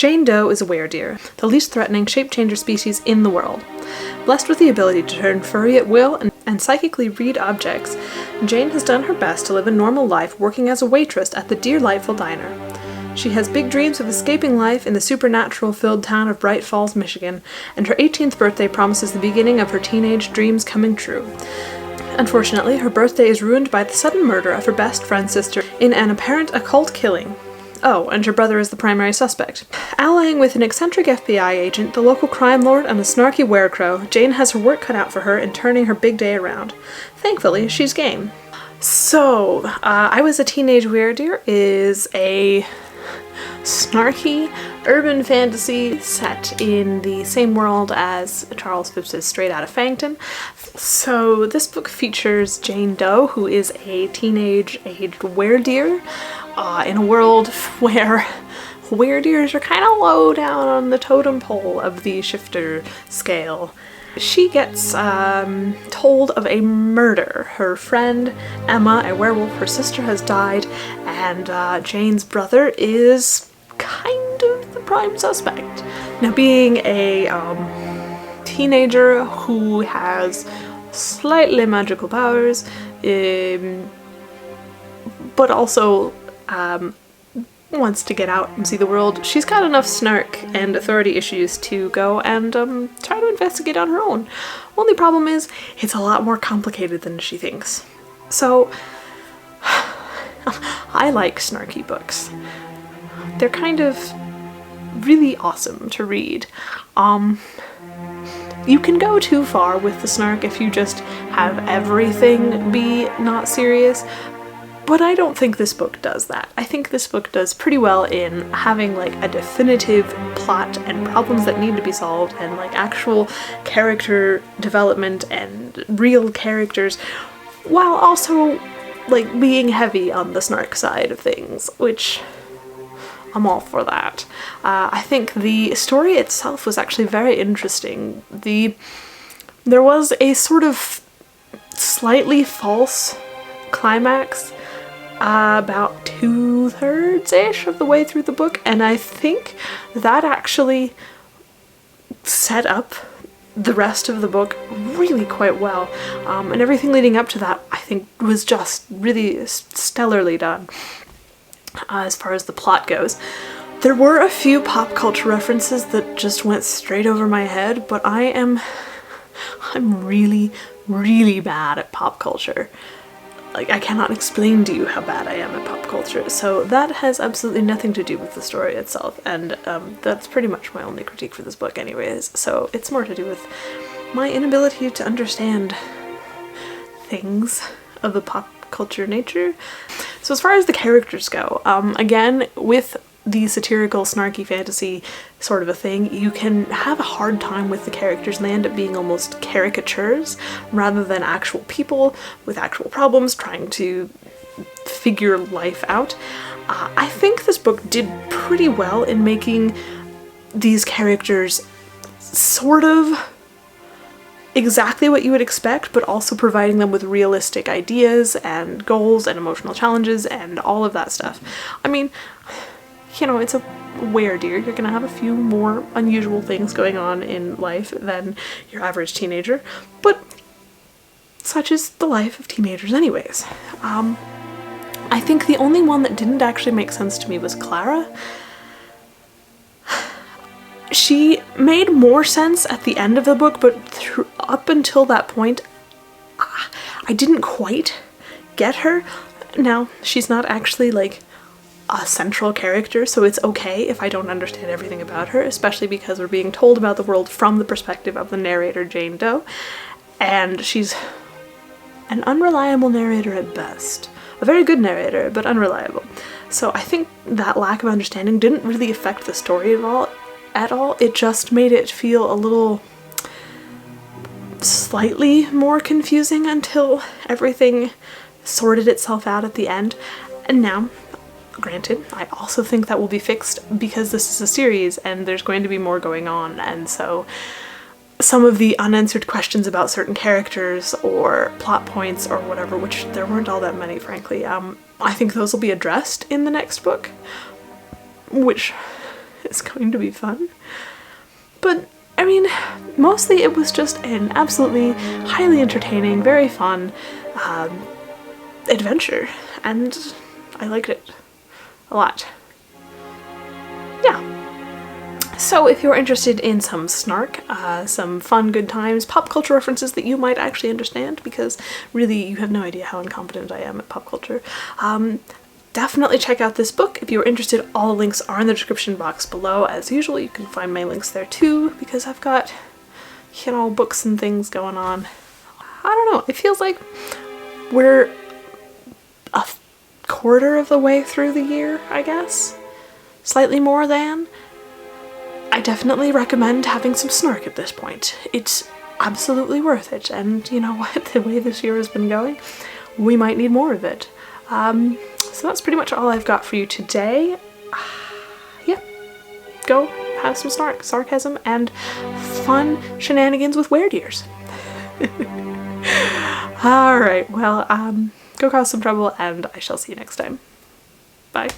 Jane Doe is a weredeer, the least threatening shape-changer species in the world. Blessed with the ability to turn furry at will and psychically read objects, Jane has done her best to live a normal life working as a waitress at the Delightful Diner. She has big dreams of escaping life in the supernatural-filled town of Bright Falls, Michigan, and her 18th birthday promises the beginning of her teenage dreams coming true. Unfortunately, her birthday is ruined by the sudden murder of her best friend's sister in an apparent occult killing. Oh, and her brother is the primary suspect. Allying with an eccentric FBI agent, the local crime lord, and a snarky werecrow, Jane has her work cut out for her in turning her big day around. Thankfully, she's game. So, I Was a Teenage Weredeer is a snarky urban fantasy set in the same world as Charles Phipps' Straight Outta Fangton. So this book features Jane Doe, who is a teenage-aged weredeer, in a world where weredeers are kind of low down on the totem pole of the shifter scale. She gets told of a murder. Her friend, Emma, a werewolf, her sister has died, and Jane's brother is kind of the prime suspect. Now, being a teenager who has slightly magical powers, but also wants to get out and see the world, she's got enough snark and authority issues to go and try to investigate on her own. Only problem is, it's a lot more complicated than she thinks. So, I like snarky books. They're kind of really awesome to read. You can go too far with the snark if you just have everything be not serious, but I don't think this book does that. I think this book does pretty well in having like a definitive plot and problems that need to be solved and like actual character development and real characters, while also like being heavy on the snark side of things, which I'm all for that. I think the story itself was actually very interesting. There was a sort of slightly false climax about 2/3-ish of the way through the book, and I think that actually set up the rest of the book really quite well. And everything leading up to that, I think, was just really stellarly done. As far as the plot goes, there were a few pop culture references that just went straight over my head, but I'm really, really bad at pop culture. Like, I cannot explain to you how bad I am at pop culture, so that has absolutely nothing to do with the story itself, and that's pretty much my only critique for this book anyways, so it's more to do with my inability to understand things of the pop culture nature. So as far as the characters go, again, with the satirical, snarky fantasy sort of a thing, you can have a hard time with the characters and they end up being almost caricatures rather than actual people with actual problems trying to figure life out. I think this book did pretty well in making these characters sort of exactly what you would expect, but also providing them with realistic ideas and goals and emotional challenges and all of that stuff. I mean, you know, it's a weredeer. You're gonna have a few more unusual things going on in life than your average teenager, but such is the life of teenagers anyways. I think the only one that didn't actually make sense to me was Clara. She made more sense at the end of the book, but up until that point, I didn't quite get her. Now, she's not actually like a central character, so it's okay if I don't understand everything about her, especially because we're being told about the world from the perspective of the narrator, Jane Doe, and she's an unreliable narrator at best. A very good narrator, but unreliable. So I think that lack of understanding didn't really affect the story at all. It just made it feel a little slightly more confusing until everything sorted itself out at the end. And now, granted, I also think that will be fixed because this is a series and there's going to be more going on, and so some of the unanswered questions about certain characters or plot points or whatever, which there weren't all that many frankly, I think those will be addressed in the next book, which is going to be fun. But I mean, mostly it was just an absolutely highly entertaining, very fun adventure, and I liked it a lot. Yeah. So if you're interested in some snark, some fun good times, pop culture references that you might actually understand, because really you have no idea how incompetent I am at pop culture, definitely check out this book. If you're interested, all the links are in the description box below. As usual, you can find my links there too, because I've got, you know, books and things going on. I don't know, it feels like we're a quarter of the way through the year, I guess. Slightly more than. I definitely recommend having some snark at this point. It's absolutely worth it, and you know what, the way this year has been going, we might need more of it. So that's pretty much all I've got for you today. Yeah, go have some snark, sarcasm, and fun shenanigans with Weredeers. Alright, well, go cause some trouble, and I shall see you next time. Bye.